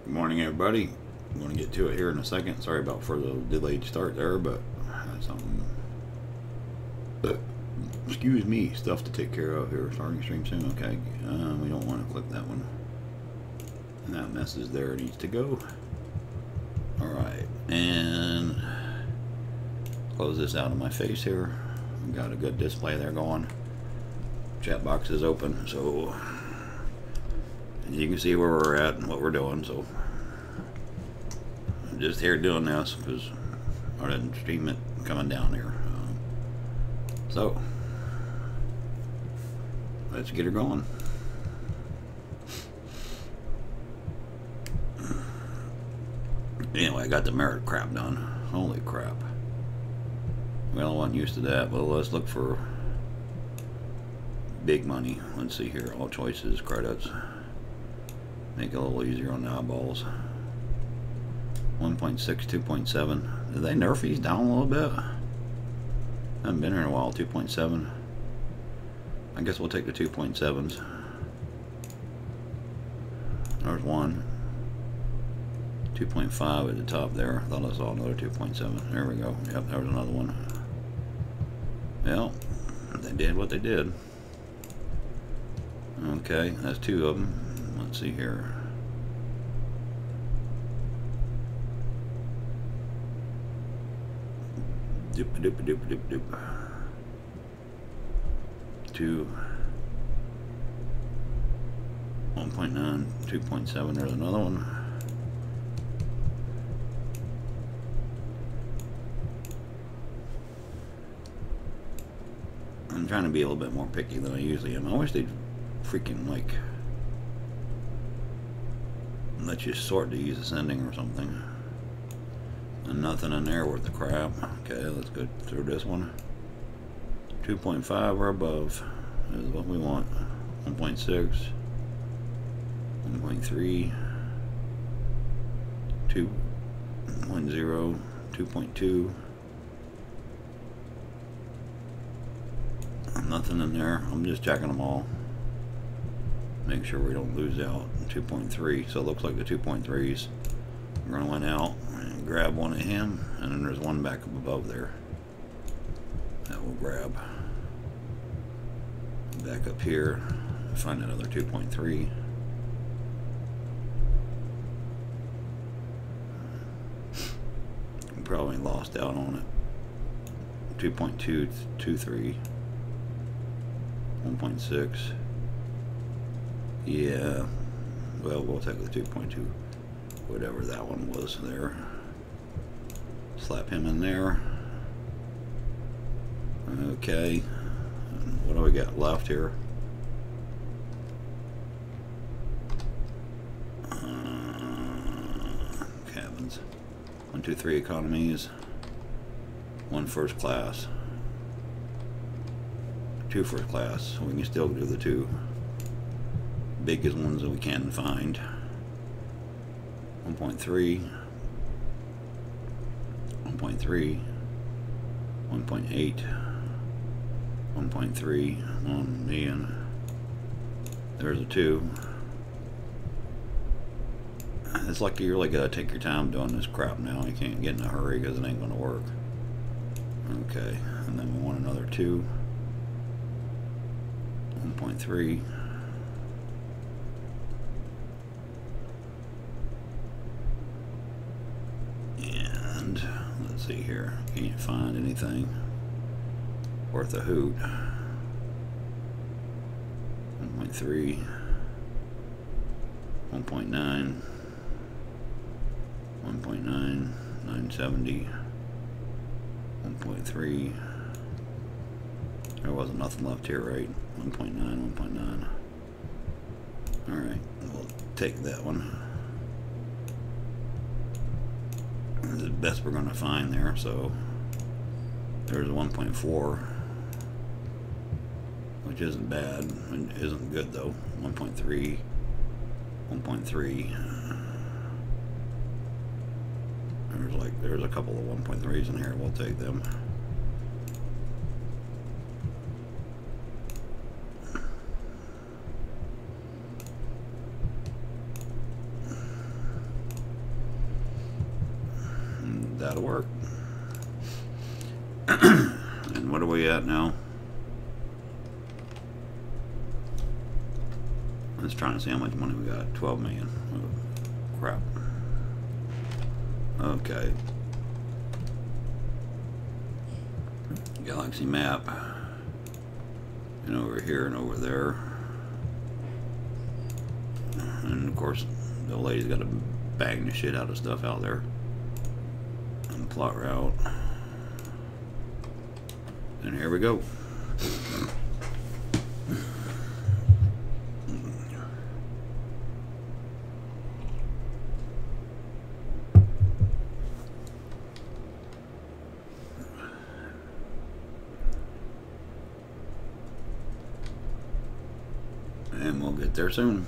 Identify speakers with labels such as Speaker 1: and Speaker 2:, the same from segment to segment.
Speaker 1: Good morning, everybody. I'm going to get to it here in a second. Sorry about for the delayed start there, but I had something, excuse me, stuff to take care of here. Starting stream soon. Okay, we don't want to click that one. And that message there needs to go. All right, and close this out of my face here. I've got a good display there going. Chat box is open, so you can see where we're at and what we're doing. So I'm just here doing this because I didn't stream it coming down here. So let's get her going. Anyway, I got the merit crap done. Holy crap. Well, I wasn't used to that. Well, let's look for big money. Let's see here. All choices, credits. Make it a little easier on the eyeballs. 1.6, 2.7. Did they nerf these down a little bit? I haven't been here in a while. 2.7. I guess we'll take the 2.7s. There's one. 2.5 at the top there. I thought I saw another 2.7. There we go. Yep, there was another one. Well, they did what they did. Okay, that's two of them. Let's see here. Doop doop doop doop doop. 2. 1.9, 2.7. There's another one. I'm trying to be a little bit more picky than I usually am. I wish they'd freaking like let you sort these ascending or something. And nothing in there worth the crap. Okay, let's go through this one. 2.5 or above is what we want. 1.6, 1.3, 2.0, 2.2. Nothing in there. I'm just checking them all. Make sure we don't lose out. 2.3. So it looks like the 2.3s are going to win out. And grab one of him, and then there's one back up above there that we'll grab. Back up here, find another 2.3. Probably lost out on it. 2.223. 1.6. Yeah, well, we'll take the 2.2, whatever that one was there. Slap him in there. Okay, and what do we got left here? Cabins. 1, 2, 3 economies. 1 first class. 2 first class, so we can still do the 2 biggest ones that we can find. 1.3, 1.3, 1.8, 1.3, 1 million. There's a 2. It's like you really gotta take your time doing this crap now. You can't get in a hurry because it ain't gonna work. Okay, and then we want another 2. 1.3. And let's see here. Can't find anything worth a hoot. 1.3. 1.9. 1.9. 970. 1.3. There wasn't nothing left here, right? 1.9, 1.9. Alright, we'll take that one. This is the best we're going to find there, so there's 1.4, which isn't bad. It isn't good though. 1.3, 1.3. There's a couple of 1.3s in here. We'll take them. That'll work. And what are we at now? Let's try and see how much money we got. 12 million. Oh, crap. Okay. Galaxy map. And over here and over there. And of course, the lady's got to bang the shit out of stuff out there. And plot route. And here we go. And we'll get there soon.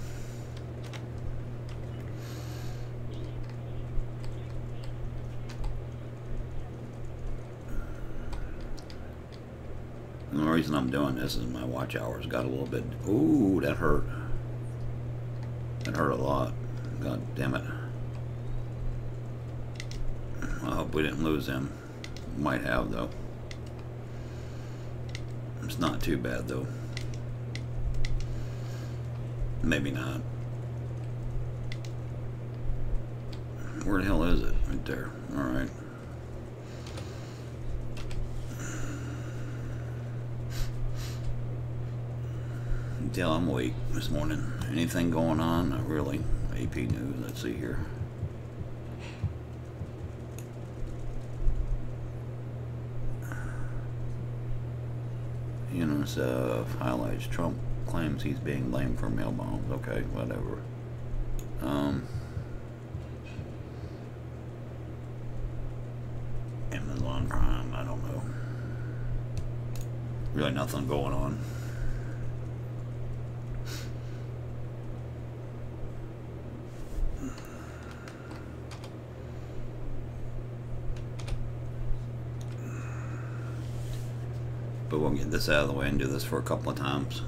Speaker 1: And the reason I'm doing this is my watch hours got a little bit... Ooh, that hurt. That hurt a lot. God damn it. I hope we didn't lose him. Might have, though. It's not too bad, though. Maybe not. Where the hell is it? Right there. Alright. Tell I'm awake this morning. Anything going on? Not really. AP News. Let's see here. UNICEF highlights Trump claims he's being blamed for mail bombs. Okay, whatever. Amazon Prime. I don't know. Really nothing going on. But we'll get this out of the way and do this for a couple of times.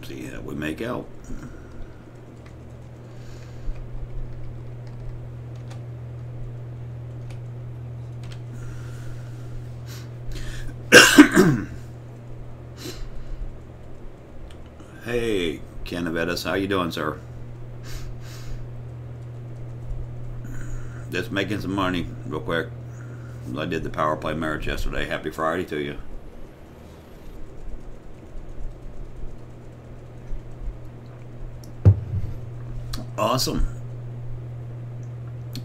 Speaker 1: See how we make out. Hey, Ken Avedis, how you doing, sir? Just making some money real quick. I did the power play marriage yesterday. Happy Friday to you. Awesome.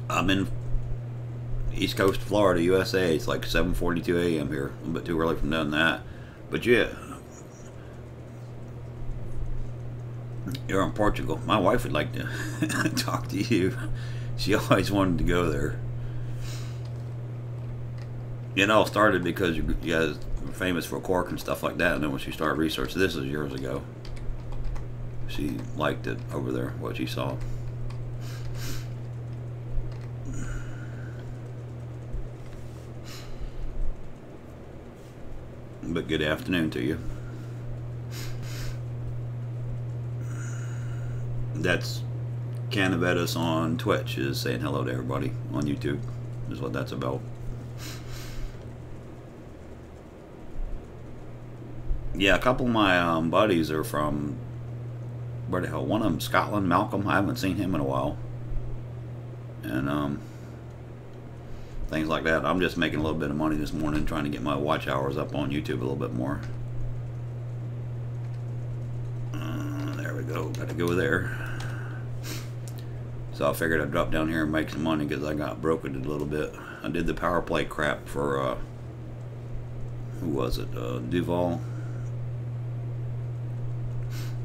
Speaker 1: I'm in East Coast, Florida, USA. It's like 7:42 a.m. here. A little bit too early from doing that. But yeah, you're in Portugal. My wife would like to talk to you. She always wanted to go there. It all started because you guys were famous for cork and stuff like that. And then when she started research, this is years ago. She liked it over there, what she saw. But good afternoon to you. That's Canavetus on Twitch is saying hello to everybody on YouTube. Is what that's about. Yeah, a couple of my buddies are from, where the hell, one of them Scotland, Malcolm. I haven't seen him in a while. And things like that. I'm just making a little bit of money this morning trying to get my watch hours up on YouTube a little bit more. There we go. Gotta go there. So I figured I'd drop down here and make some money because I got broken a little bit. I did the power play crap for who was it? Duval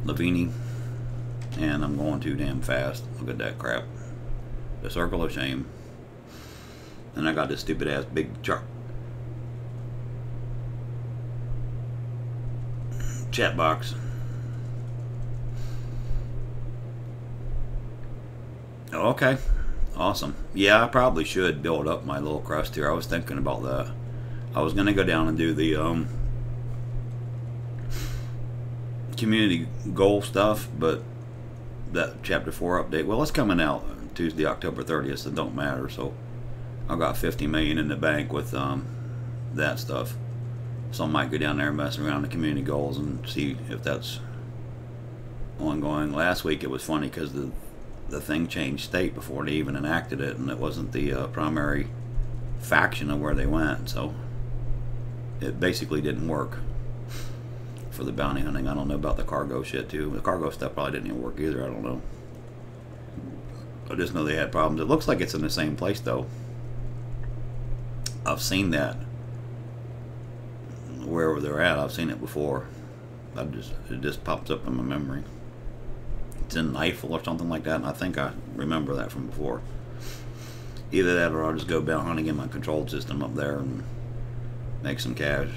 Speaker 1: Lavini. And I'm going too damn fast. Look at that crap. The circle of shame. And I got this stupid ass big chat box. Oh, okay. Awesome. Yeah, I probably should build up my little crust here. I was thinking about that. I was going to go down and do the community goal stuff, but that chapter 4 update, well, it's coming out Tuesday, October 30th, so it don't matter. So I got 50 million in the bank with that stuff. So I might go down there and mess around the community goals and see if that's ongoing. Last week it was funny because the thing changed state before they even enacted it, and it wasn't the primary faction of where they went, so it basically didn't work for the bounty hunting. I don't know about the cargo shit too. The cargo stuff probably didn't even work either. I don't know. I just know they had problems. It looks like it's in the same place though. I've seen that wherever they're at. I've seen it before. It just pops up in my memory. It's in Eiffel or something like that, and I think I remember that from before. Either that or I'll just go bounty hunting in my control system up there and make some cash.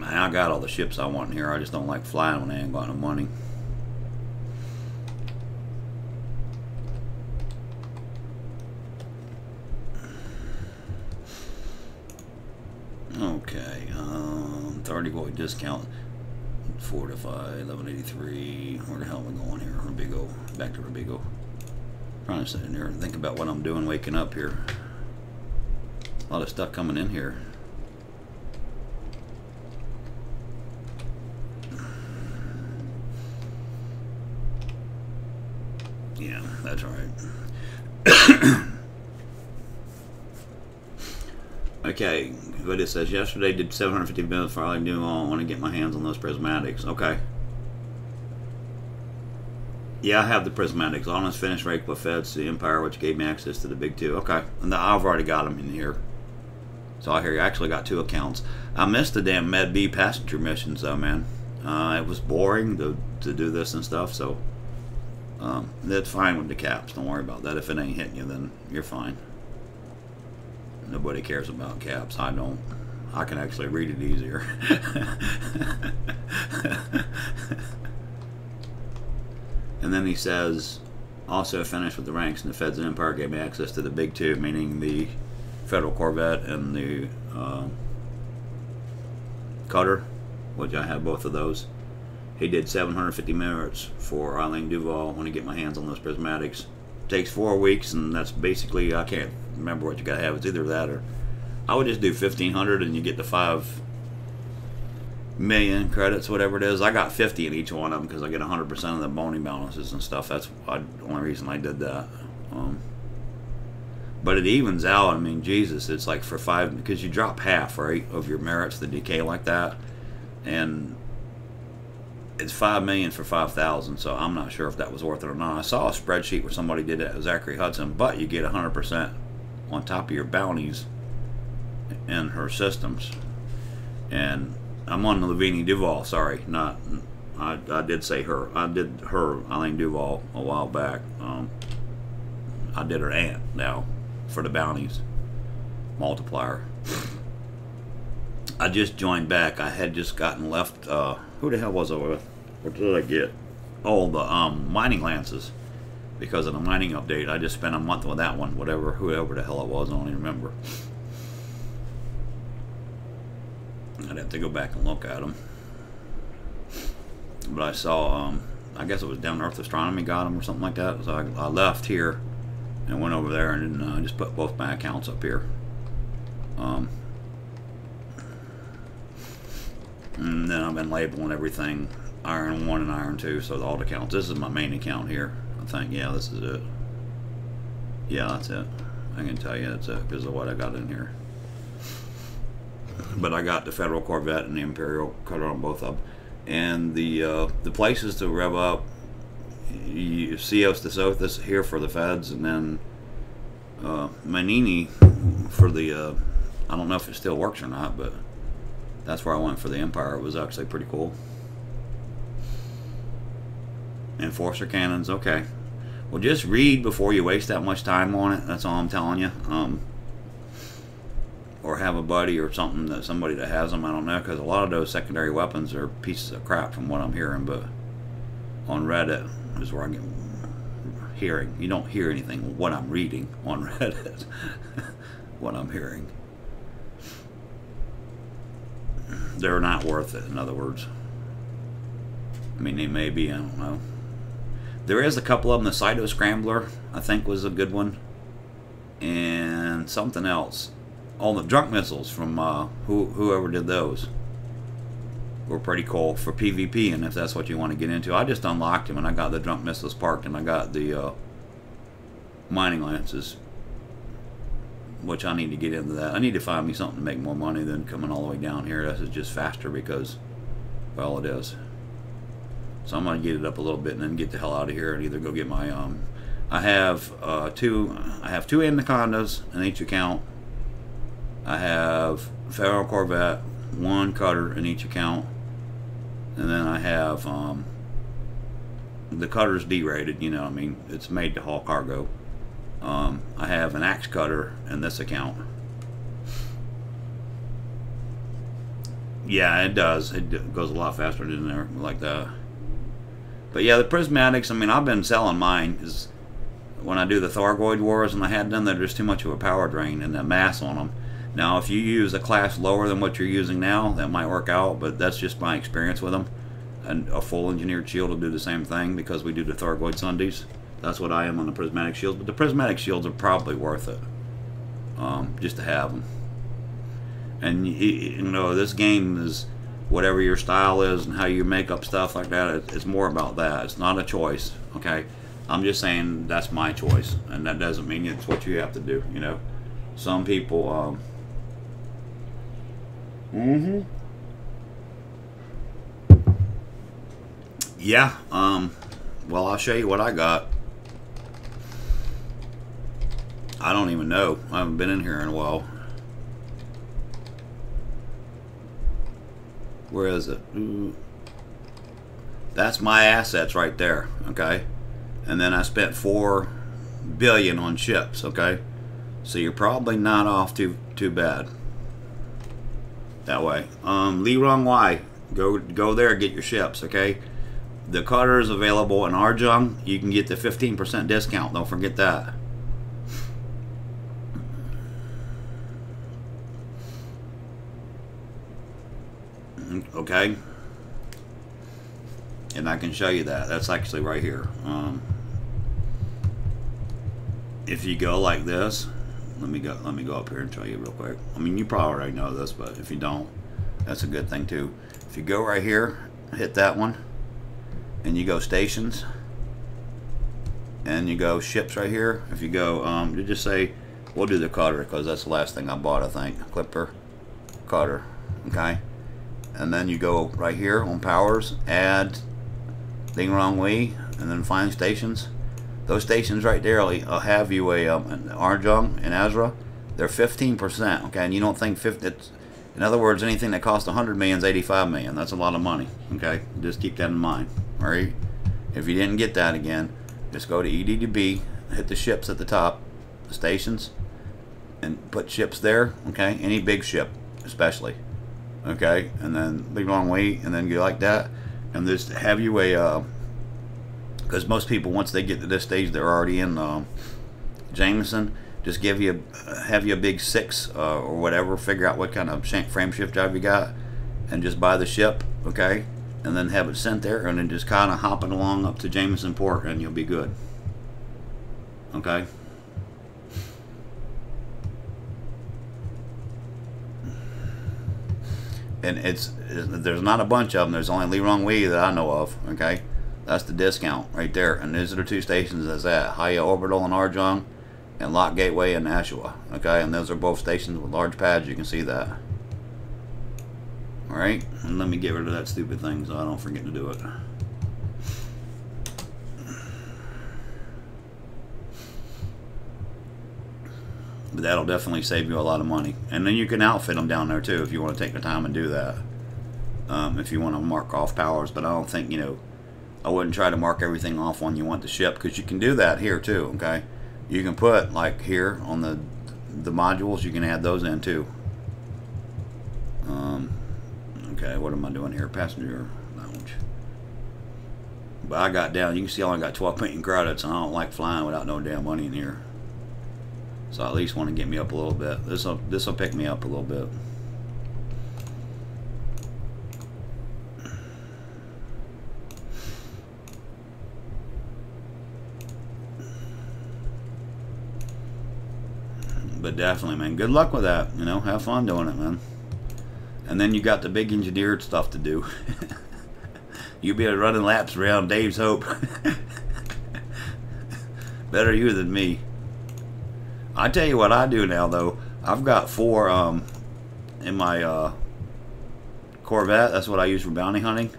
Speaker 1: I got all the ships I want in here. I just don't like flying when I ain't got no money. Okay, Thargoid discount, Fortify, 1183. Where the hell am I going here? Rubigo, back to Rubigo. Trying to sit in here and think about what I'm doing waking up here. A lot of stuff coming in here. Yeah, that's right. Okay, but it says yesterday did 750 minutes for I do all. I want to get my hands on those prismatics. Okay. Yeah, I have the prismatics. Honest finish rate with Feds, the Empire, which gave me access to the big two. Okay, and I've already got them in here. So I hear you actually got 2 accounts. I missed the damn Med B passenger missions though, man. It was boring to do this and stuff, so that's fine with the caps. Don't worry about that. If it ain't hitting you, then you're fine. Nobody cares about caps. I don't. I can actually read it easier. And then he says, also finished with the ranks, and the Feds and Empire gave me access to the big two, meaning the Federal Corvette and the Cutter, which I have both of those. He did 750 minutes for Eileen Duval. When I get my hands on those prismatics. Takes 4 weeks, and that's basically, I can't remember what you gotta have. It's either that or I would just do 1,500 and you get the 5 million credits, whatever it is. I got 50 in each one of them because I get 100% of the bonus bonuses and stuff. That's the only reason I did that. But it evens out. I mean, Jesus, it's like for 5, because you drop half, right, of your merits, the decay like that, and it's 5 million for 5,000. So I'm not sure if that was worth it or not. I saw a spreadsheet where somebody did it, Zachary Hudson, but you get 100% on top of your bounties in her systems. And I'm on the Lavigne Duval, sorry, not, I did say her. I did her, Eileen Duval, a while back. I did her aunt now for the bounties multiplier. I just joined back. I had just gotten left, who the hell was I with? What did I get? Oh, the mining lances. Because of the mining update, I just spent a month with that one, whoever the hell it was, I don't even remember. I'd have to go back and look at them. But I saw, I guess it was Down Earth Astronomy got them or something like that. So I left here and went over there and just put both my accounts up here. And then I've been labeling everything Iron 1 and Iron 2, so all the accounts. This is my main account here, I think. Yeah, this is it. Yeah, that's it. I can tell you that's it because of what I got in here. But I got the Federal Corvette and the Imperial Cutter on both of them. And the places to rev up, Cios de Sothis here for the Feds, and then Manini for the, I don't know if it still works or not, but that's where I went for the Empire. It was actually pretty cool. Enforcer cannons, okay. Well, just read before you waste that much time on it. That's all I'm telling you. Or have a buddy or something, somebody that has them. I don't know, because a lot of those secondary weapons are pieces of crap from what I'm hearing. But on Reddit is where I get hearing. You don't hear anything. What I'm reading on Reddit, what I'm hearing. They're not worth it. In other words, I mean, they may be. I don't know. There is a couple of them. The Cyto Scrambler, I think, was a good one, and something else. All the drunk missiles from whoever did those were pretty cool for PvP, and if that's what you want to get into. I just unlocked them, and I got the drunk missiles parked, and I got the mining lances, which I need to get into that. I need to find me something to make more money than coming all the way down here. This is just faster because, well, it is. So I'm going to get it up a little bit and then get the hell out of here and either go get my I have two Anacondas in each account. I have Federal Corvette, 1 cutter in each account, and then I have the cutter's D-rated. You know, I mean, it's made to haul cargo. I have an axe cutter in this account. Yeah, it does. It goes a lot faster than there, like that. But yeah, the prismatics, I mean, I've been selling mine because when I do the Thargoid wars and I had them, there's too much of a power drain and the mass on them. Now, if you use a class lower than what you're using now, that might work out, but that's just my experience with them. And a full engineered shield will do the same thing because we do the Thargoid Sundays. That's what I am on the prismatic shields, but the prismatic shields are probably worth it, just to have them. And you know, this game is whatever your style is and how you make up stuff like that. It's more about that. It's not a choice, okay? I'm just saying that's my choice, and that doesn't mean it's what you have to do. You know, some people. Yeah. Well, I'll show you what I got. I don't even know. I haven't been in here in a while. Where is it? Ooh. That's my assets right there, okay? And then I spent $4 billion on ships, okay? So you're probably not off too bad that way. Li Rong Wai, go there, get your ships, okay? The cutter is available in Arjung. You can get the 15% discount. Don't forget that. Okay, and I can show you that. That's actually right here. If you go like this, let me go up here and show you real quick. I mean, you probably already know this, but if you don't, that's a good thing too. If you go right here, hit that one, and you go stations, and you go ships right here. If you go, you just say, we'll do the cutter because that's the last thing I bought, I think. Clipper, cutter, okay. And then you go right here on powers, add Ding Rong Wei, and then find stations. Those stations right there will have you an Arjung and Azra. They're 15%, okay? And you don't think 50. In other words, anything that costs 100 million is 85 million. That's a lot of money, okay? Just keep that in mind, all right? If you didn't get that again, just go to EDDB, hit the ships at the top, the stations, and put ships there, okay? Any big ship, especially. Okay, and then Li Rong Wei, and then go like that, and just have you a, because most people, once they get to this stage, they're already in Jameson. Just have you a big 6 or whatever, figure out what kind of frame shift job you got, and just buy the ship, okay, and then have it sent there, and then just kind of hop it along up to Jameson Port, and you'll be good. Okay. And there's not a bunch of them. There's only Li Rong Wei that I know of. Okay, that's the discount right there. And these are the 2 stations that's at Haya Orbital and Arjung, and Lock Gateway and Nashua. Okay, and those are both stations with large pads. You can see that. All right, and let me get rid of that stupid thing so I don't forget to do it. But that'll definitely save you a lot of money. And then you can outfit them down there too if you want to take the time and do that. If you want to mark off powers. But I don't think, you know, I wouldn't try to mark everything off when you want the ship, because you can do that here too, okay? You can put, like here on the modules, you can add those in too. Okay, what am I doing here? Passenger lounge. But I got down, you can see I only got 12 painting credits, and I don't like flying without no damn money in here. So I at least want to get me up a little bit. This'll pick me up a little bit. But definitely, man, good luck with that. You know, have fun doing it, man. And then you got the big engineered stuff to do. You'll be running laps around Dave's Hope. Better you than me. I tell you what I do now, though. I've got 4 in my Corvette. That's what I use for bounty hunting.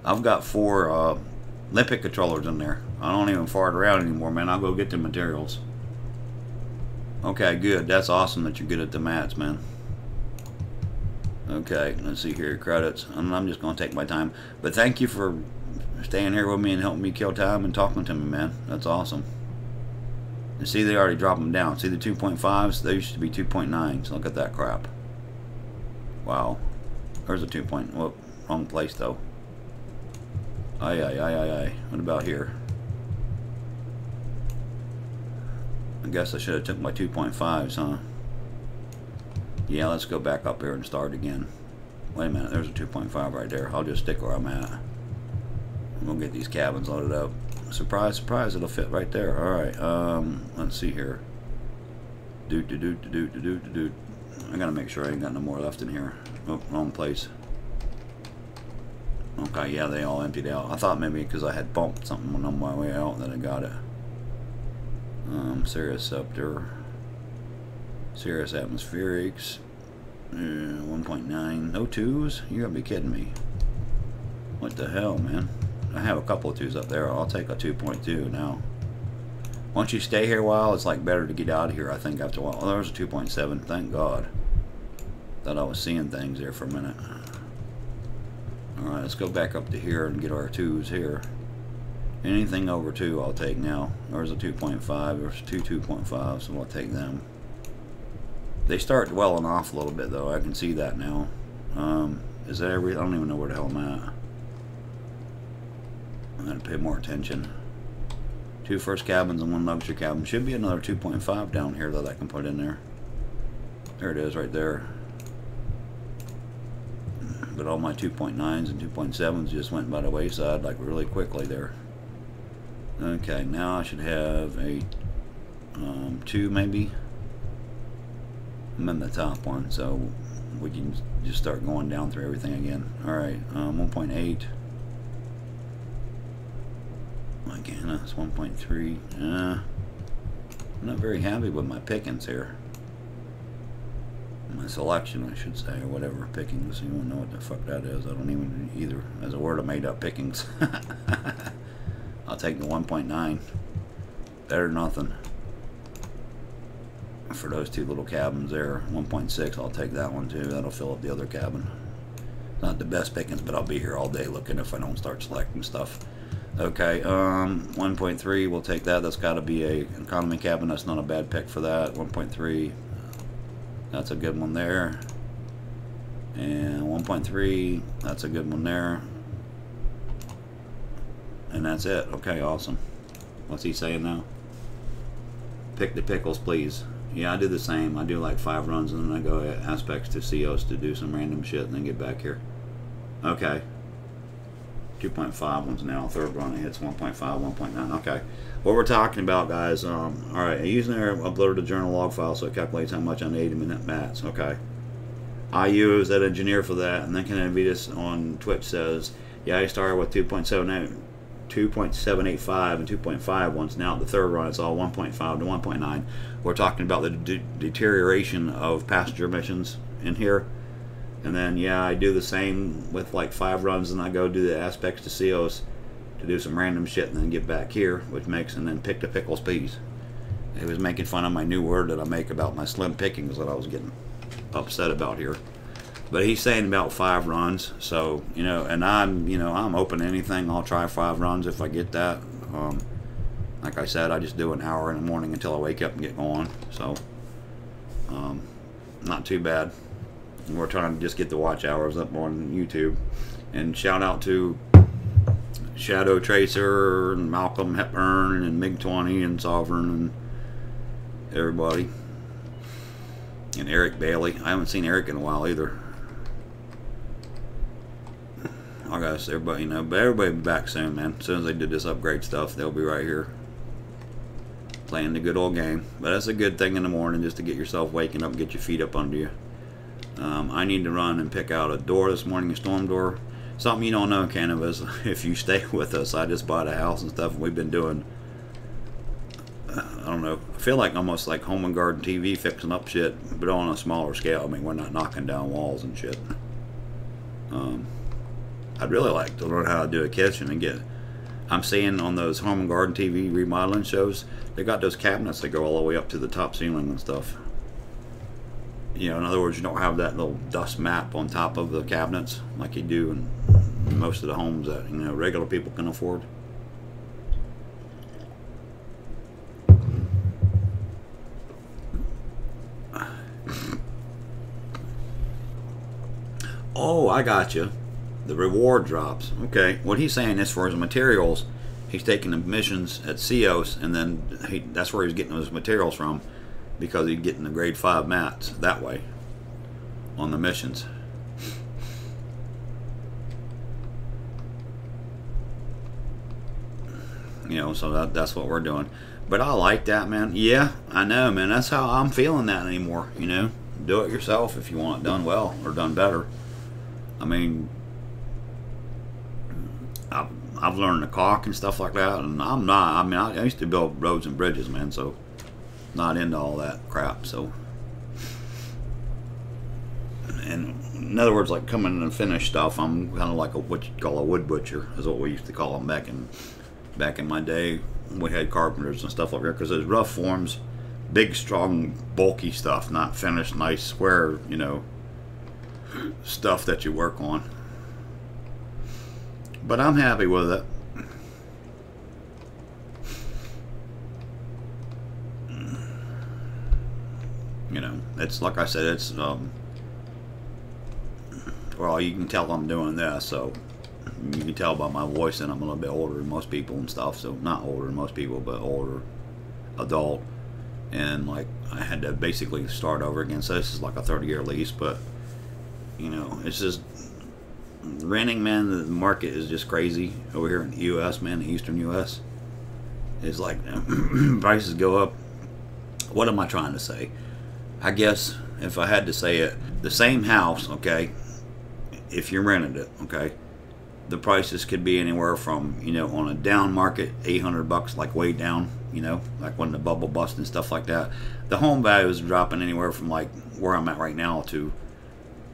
Speaker 1: I've got 4 Limpet controllers in there. I don't even fart around anymore, man. I'll go get the materials. Okay, good. That's awesome that you're good at the mats, man. Okay, let's see here, credits. I'm just going to take my time. But thank you for staying here with me and helping me kill time and talking to me, man. That's awesome. And see, they already dropped them down. See the 2.5s? They used to be 2.9s. Look at that crap. Wow. There's a 2. Whoop, wrong place, though. Aye, aye, aye, aye, aye. What about here? I guess I should have took my 2.5s, huh? Yeah, let's go back up here and start again. Wait a minute, there's a 2.5 right there. I'll just stick where I'm at. We'll get these cabins loaded up. Surprise, surprise, it'll fit right there. Alright, let's see here. I gotta make sure I ain't got no more left in here. Oh, wrong place. Okay, yeah, they all emptied out. I thought maybe because I had bumped something on my way out that I got it. Cirrus Scepter. Cirrus Atmospherics. 1.9. No 2s? You gotta be kidding me. What the hell, man? I have a couple of 2s up there. I'll take a 2.2 now. Once you stay here a while, it's like better to get out of here, I think, after a while. Oh, there's a 2.7. Thank God. Thought I was seeing things there for a minute. Alright, let's go back up to here and get our 2s here. Anything over 2 I'll take now. There's a 2.5. There's two 2.5s, so I'll take them. They start dwelling off a little bit, though. I can see that now. Is that everything? I don't even know where the hell I'm at. I'm going to pay more attention. 2 first cabins and 1 luxury cabin. Should be another 2.5 down here that I can put in there. There it is right there. But all my 2.9s and 2.7s just went by the wayside like really quickly there. Okay, now I should have a 2 maybe. I'm in the top one, so we can just start going down through everything again. Alright, 1.8. Again, that's 1.3. I'm not very happy with my pickings here. My selection, I should say, or whatever. Pickings, you won't know what the fuck that is. I don't even either. As a word, I made up pickings. I'll take the 1.9. Better than nothing. For those 2 little cabins there. 1.6, I'll take that one too. That'll fill up the other cabin. Not the best pickings, but I'll be here all day looking if I don't start selecting stuff. Okay, 1.3, we'll take that. That's got to be a economy cabin. That's not a bad pick for that. 1.3, that's a good one there. And 1.3, that's a good one there. And that's it. Okay, awesome. What's he saying now? Pick the pickles, please. Yeah, I do the same. I do like 5 runs and then I go aspects to COs to do some random shit and then get back here. Okay. 2.5 ones now. 3rd run it hits 1.5, 1.9. Okay. What we're talking about, guys. Alright, using there, uploaded a journal log file so it calculates how much on 80-minute mats. Okay. I use that engineer for that, and then Canavitas on Twitch says, yeah, I started with 2.785 and 2.5 ones. Now the 3rd run it's all 1.5 to 1.9. We're talking about the deterioration of passenger emissions in here. And then yeah, I do the same with like 5 runs, and I go do the aspects to COs to do some random shit and then get back here, which makes, and then pick the pickles peas. It was making fun of my new word that I make about my slim pickings that I was getting upset about here. But he's saying about 5 runs, so you know, and I'm open to anything. I'll try 5 runs if I get that. Like I said, I just do an hour in the morning until I wake up and get going. So not too bad. We're trying to just get the watch hours up on YouTube. And shout out to Shadow Tracer and Malcolm Hepburn and MiG-20 and Sovereign and everybody. And Eric Bailey. I haven't seen Eric in a while either. I guess everybody, you know, but everybody will be back soon, man. As soon as they do this upgrade stuff, they'll be right here playing the good old game. But that's a good thing in the morning, just to get yourself waking up and get your feet up under you. I need to run and pick out a door this morning, a storm door. Something you don't know, Cannabis, if you stay with us. I just bought a house and stuff, and we've been doing, I don't know, I feel like almost like Home and Garden TV, fixing up shit, but on a smaller scale. I mean, we're not knocking down walls and shit. I'd really like to learn how to do a kitchen and get I'm seeing on those Home and Garden TV remodeling shows, they got those cabinets that go all the way up to the top ceiling and stuff. You know, in other words, you don't have that little dust map on top of the cabinets like you do in most of the homes that, you know, regular people can afford. Oh, I got you. The reward drops. Okay, what he's saying is for his materials, he's taking emissions at COs, and then that's where he's getting those materials from, because he's getting the grade 5 mats that way on the missions. You know, so that's what we're doing. But I like that, man. Yeah, I know, man. That's how I'm feeling that anymore. You know, do it yourself if you want it done well or done better. I mean, I've learned to caulk and stuff like that, and I'm not. I mean, I used to build roads and bridges, man. So not into all that crap. So, and in other words, like coming in and finish stuff, I'm kind of like what you call a wood butcher, is what we used to call them back in my day. We had carpenters and stuff like that, because those rough forms, big, strong, bulky stuff, not finished, nice, square, you know, stuff that you work on. But I'm happy with it. You know, it's like I said, it's well, you can tell I'm doing this, so you can tell by my voice that I'm a little bit older than most people and stuff. So not older than most people, but older adult. And like I had to basically start over again. So this is like a 30-year lease, but you know, it's just renting, man. The market is just crazy over here in the U.S., man. The Eastern U.S. It's like prices go up. What am I trying to say? I guess if I had to say it, the same house, okay, if you rented it, okay, the prices could be anywhere from, you know, on a down market, $800, like way down, you know, like when the bubble bust and stuff like that. The home value is dropping anywhere from like where I'm at right now to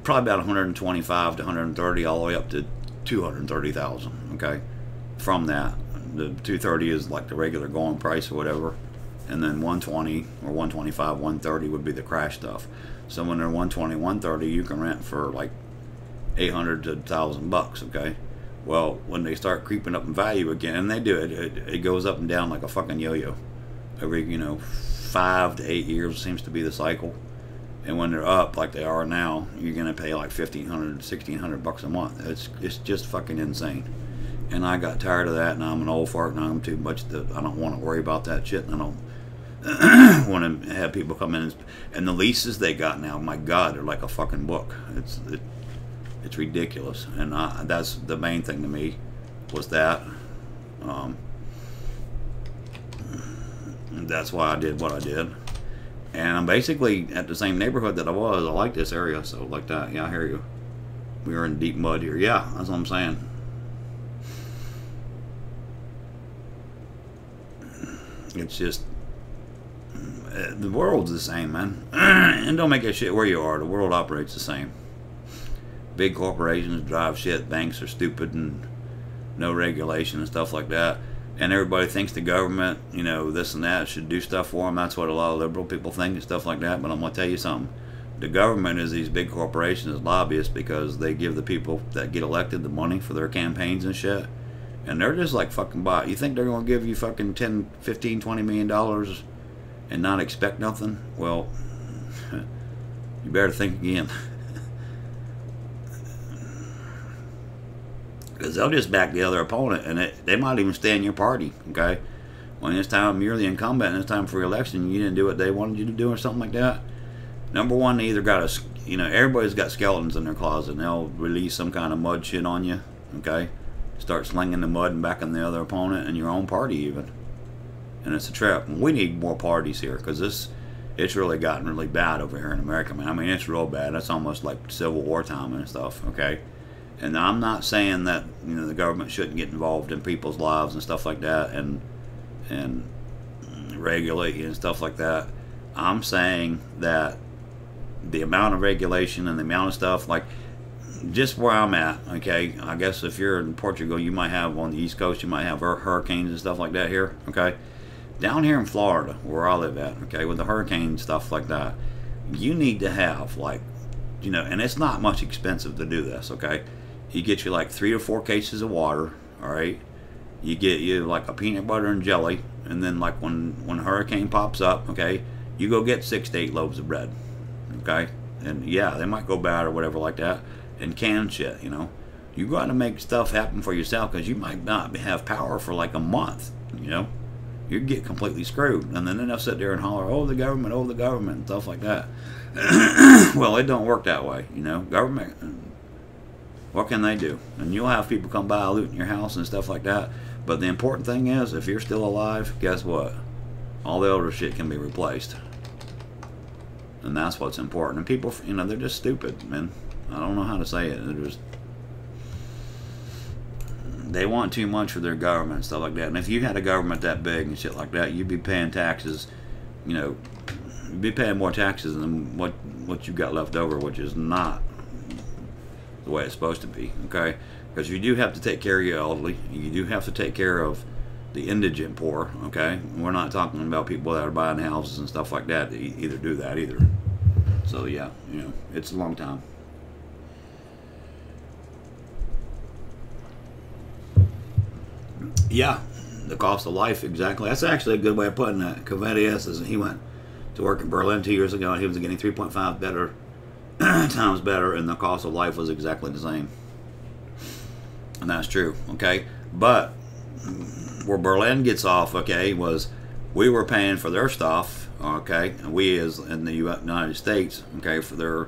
Speaker 1: probably about 125 to 130, all the way up to 230,000. Okay, from that, the 230 is like the regular going price or whatever, and then 120 or 125, 130 would be the crash stuff. So when they're 120, 130, you can rent for like 800 to 1,000 bucks. Okay, well, when they start creeping up in value again, and they do it goes up and down like a fucking yo-yo. Every, you know, 5 to 8 years seems to be the cycle. And when they're up like they are now, you're gonna pay like 1,500, 1,600 bucks a month. It's just fucking insane. And I got tired of that, and I'm an old fart, and I'm too much. I don't want to worry about that shit, and I don't want to have people come in. And the leases they got now, my God, they're like a fucking book. It's ridiculous. And that's the main thing to me, was that. That's why I did what I did. And I'm basically at the same neighborhood that I was. I like this area, so like that. Yeah, I hear you. We are in deep mud here. Yeah, that's what I'm saying. It's just, the world's the same, man. And don't make that shit where you are. The world operates the same. Big corporations drive shit. Banks are stupid and no regulation and stuff like that. And everybody thinks the government, you know, this and that, should do stuff for them. That's what a lot of liberal people think and stuff like that. But I'm going to tell you something. The government is these big corporations as lobbyists, because they give the people that get elected the money for their campaigns and shit. And they're just like fucking bot. You think they're going to give you fucking 10, 15, 20 million dollars and not expect nothing? Well, you better think again. Because they'll just back the other opponent, and they might even stay in your party, okay? When it's time, you're the incumbent, and it's time for re-election, you didn't do what they wanted you to do or something like that. Number one, they either got a, you know, everybody's got skeletons in their closet, and they'll release some kind of mud shit on you, okay? Start slinging the mud and backing the other opponent and your own party even. And it's a trap. We need more parties here, because it's really gotten really bad over here in America, man. I mean, it's real bad. It's almost like Civil War time and stuff, okay? And I'm not saying that, you know, the government shouldn't get involved in people's lives and stuff like that, and regulate and stuff like that. I'm saying that the amount of regulation and the amount of stuff, like, just where I'm at, okay, I guess if you're in Portugal, you might have on the East Coast, you might have hurricanes and stuff like that here, okay. Down here in Florida, where I live at, okay, with the hurricane stuff like that, you need to have, like, you know, and it's not much expensive to do this, okay. You get you like 3 or 4 cases of water, all right. You get you like a peanut butter and jelly, and then like when a hurricane pops up, okay, you go get 6 to 8 loaves of bread, okay. And yeah, they might go bad or whatever like that, and canned shit, you know. You got to make stuff happen for yourself, because you might not have power for like a month, you know. You get completely screwed, and then they'll sit there and holler, oh the government, and stuff like that. Well, it don't work that way, you know. Government, what can they do? And you'll have people come by looting your house and stuff like that, but the important thing is, if you're still alive, guess what? All the other shit can be replaced, and that's what's important. And people, you know, they're just stupid, man. I don't know how to say it. They're just, they want too much for their government and stuff like that. And if you had a government that big and shit like that, you'd be paying taxes, you know, you'd be paying more taxes than what you got left over, which is not the way it's supposed to be, okay? Because you do have to take care of your elderly. You do have to take care of the indigent poor, okay? We're not talking about people that are buying houses and stuff like that either do that either. So yeah, you know, it's a long time. Yeah, the cost of life, exactly. That's actually a good way of putting that. Cavetius says he went to work in Berlin 2 years ago, and he was getting 3.5 better times better, and the cost of life was exactly the same. And that's true, okay? But where Berlin gets off, okay, was we were paying for their stuff, okay? And we, as in the United States, okay, for their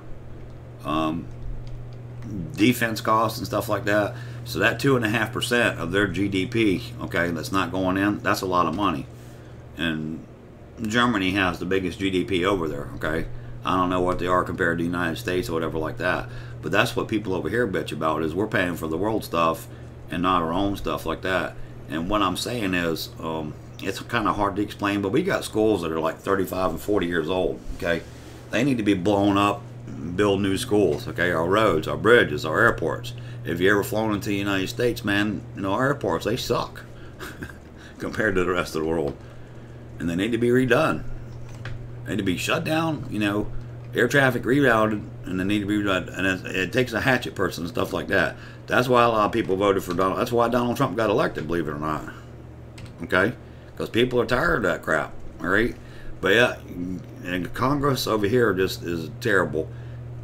Speaker 1: defense costs and stuff like that. So that 2.5% of their GDP, okay, that's not going in, that's a lot of money. And Germany has the biggest GDP over there, okay? I don't know what they are compared to the United States or whatever like that. But that's what people over here bitch about, is we're paying for the world stuff and not our own stuff like that. And what I'm saying is, it's kind of hard to explain, but we got schools that are like 35 and 40 years old, okay? They need to be blown up and build new schools, okay? Our roads, our bridges, our airports. If you ever flown into the United States, man, you know, our airports, they suck compared to the rest of the world. And they need to be redone. They need to be shut down, you know, air traffic rerouted, and they need to be redone. And it takes a hatchet person and stuff like that. That's why a lot of people voted for Donald. That's why Donald Trump got elected, believe it or not. Okay? Because people are tired of that crap, all right? But yeah, and Congress over here just is terrible.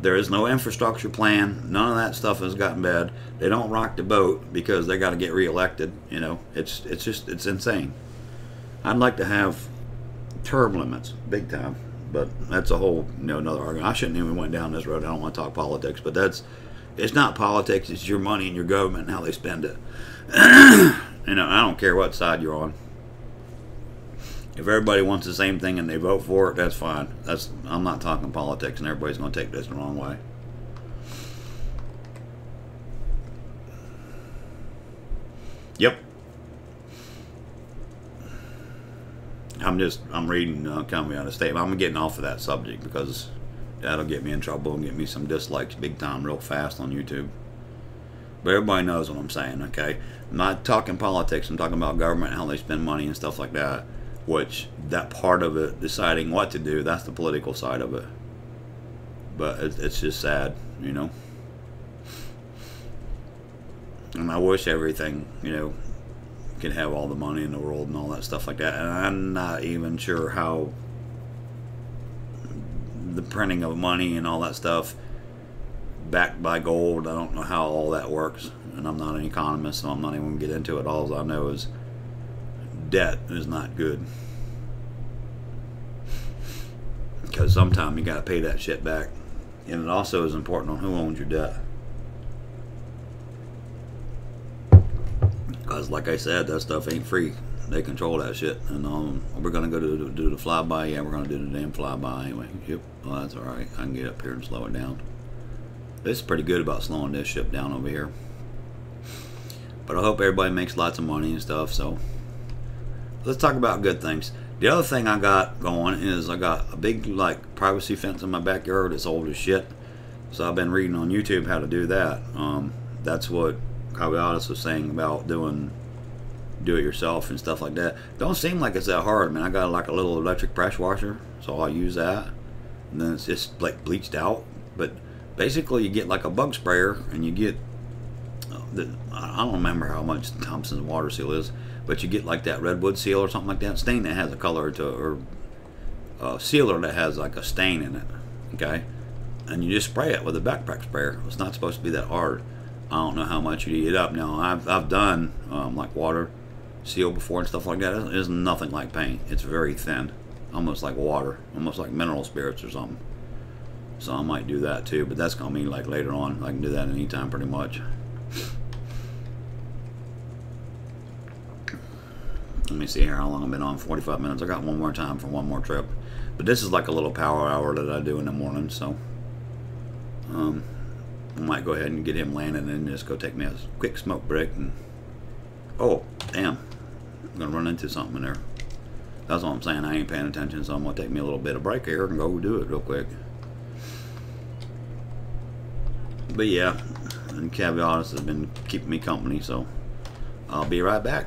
Speaker 1: There is no infrastructure plan. None of that stuff has gotten bad. They don't rock the boat because they got to get reelected. You know, it's insane. I'd like to have term limits, big time, but that's a whole, you know, another argument. I shouldn't even went down this road. I don't want to talk politics, but it's not politics. It's your money and your government and how they spend it. You know, I don't care what side you're on. If everybody wants the same thing and they vote for it, that's fine. I'm not talking politics, and everybody's going to take this the wrong way. Yep. I'm reading coming out of statement. I'm getting off of that subject because that'll get me in trouble and get me some dislikes big time real fast on YouTube. But everybody knows what I'm saying, okay? I'm not talking politics. I'm talking about government and how they spend money and stuff like that. Which, that part of it, deciding what to do, that's the political side of it. But it's just sad, you know. And I wish everything, you know, could have all the money in the world and all that stuff like that. And I'm not even sure how the printing of money and all that stuff backed by gold, I don't know how all that works. And I'm not an economist, so I'm not even going to get into it. All I know is debt is not good, because sometimes you got to pay that shit back, and it also is important on who owns your debt, because like I said, that stuff ain't free. They control that shit. And we're gonna go do the flyby. Yeah, we're gonna do the damn flyby anyway. Yep. Well, that's all right. I can get up here and slow it down. This is pretty good about slowing this ship down over here. But I hope everybody makes lots of money and stuff. So let's talk about good things. The other thing I got going is I got a big like privacy fence in my backyard. It's old as shit, So I've been reading on YouTube how to do that. That's what Caviatis was saying about doing do it yourself and stuff like that. Don't seem like it's that hard, man. I got like a little electric pressure washer, so I'll use that, and then it's just like bleached out. But basically, you get like a bug sprayer, and you get I don't remember how much Thompson's water seal is, but you get like that redwood seal or something like that, stain that has a color to, or a sealer that has like a stain in it. Okay, and you just spray it with a backpack sprayer. It's not supposed to be that hard. I don't know how much you eat it up. Now I've done like water seal before and stuff like that. It is nothing like paint. It's very thin, almost like water, almost like mineral spirits or something. So I might do that too, but that's gonna be like later on. I can do that anytime pretty much. Let me see here how long I've been on. 45 minutes. I got one more time for one more trip, but this is like a little power hour that I do in the morning, so I might go ahead and get him landed and just go take me a quick smoke break. And oh damn, I'm gonna run into something in there. That's what I'm saying. I ain't paying attention, so I'm gonna take me a little bit of break here and go do it real quick. But yeah, and Caviatis has been keeping me company, so I'll be right back.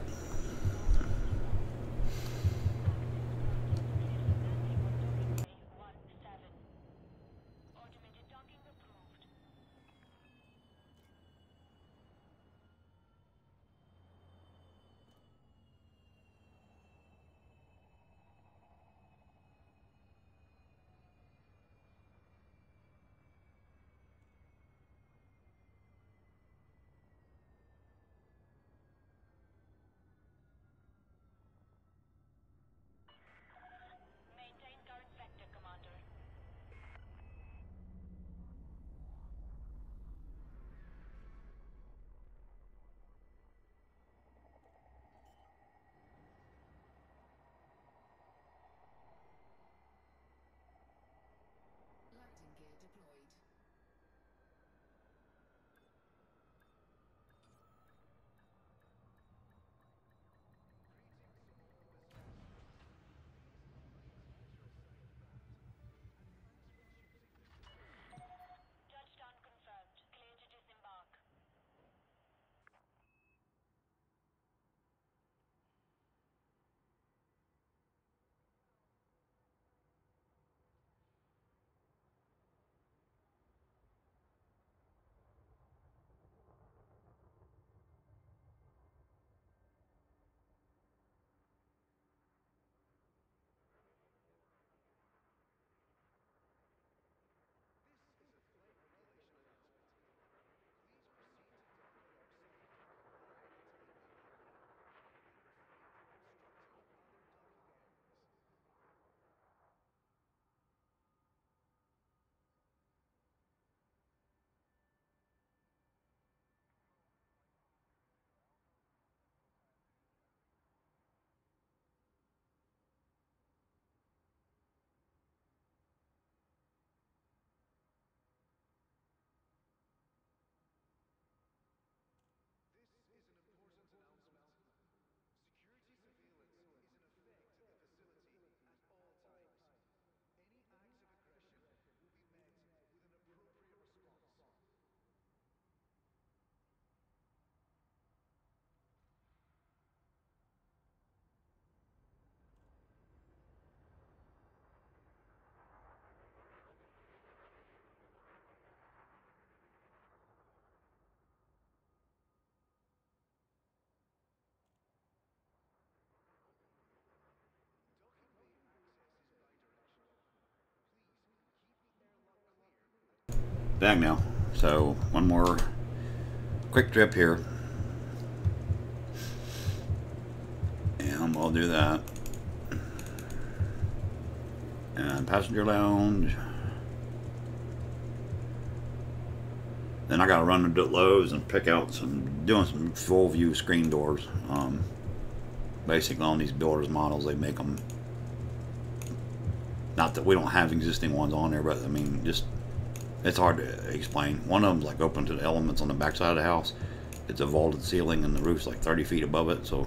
Speaker 1: Back now. So one more quick trip here, and we'll do that. And passenger lounge. Then I gotta run to Lowe's and pick out doing some full view screen doors. Basically on these builders models, they make them. Not that we don't have existing ones on there, but I mean, just it's hard to explain. One of them's like open to the elements on the back side of the house. It's a vaulted ceiling and the roof's like 30 feet above it, so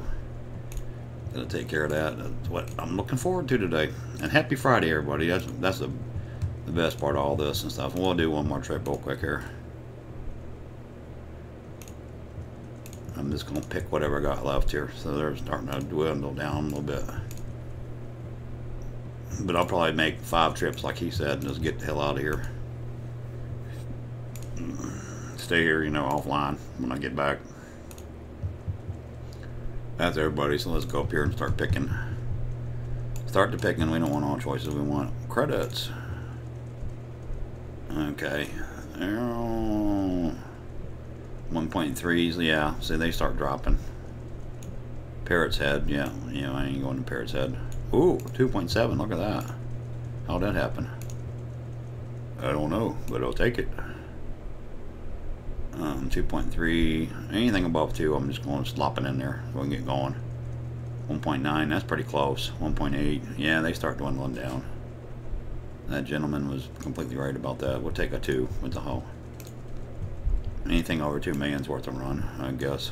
Speaker 1: gotta take care of that. That's what I'm looking forward to today. And happy Friday, everybody. That's a the best part of all this and stuff. And we'll do one more trip real quick here. I'm just going to pick whatever I got left here. So they're starting to dwindle down a little bit. But I'll probably make 5 trips like he said and just get the hell out of here. Stay here, you know, offline when I get back. That's everybody, so let's go up here and start picking. Start the picking. We don't want all choices. We want credits. Okay. 1.3s, yeah. See, they start dropping. Parrot's Head, yeah. Yeah, I ain't going to Parrot's Head. Ooh, 2.7, look at that. How'd that happen? I don't know, but I'll take it. 2.3, anything above 2, I'm just going to slop it in there so we can get going. 1.9, that's pretty close. 1.8, yeah, they start dwindling down. That gentleman was completely right about that. We'll take a 2 with the hull. Anything over 2 million's worth a run, I guess.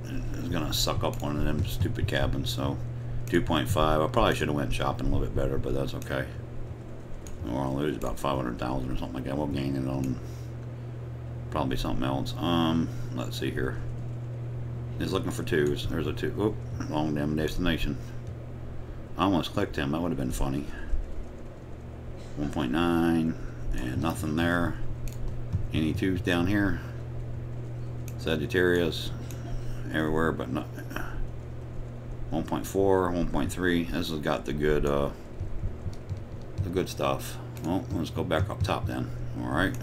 Speaker 1: It's gonna suck up one of them stupid cabins, so 2.5. I probably should have went shopping a little bit better, but that's okay. We're gonna lose about 500,000 or something like that. We'll gain it on probably something else. Let's see here. He's looking for 2s. There's a 2. Oop, wrong damn destination. I almost clicked him. That would have been funny. 1.9 and nothing there. Any 2s down here? Sagittarius everywhere, but not 1.4, 1.3. This has got the good stuff. Well, let's go back up top then. All right.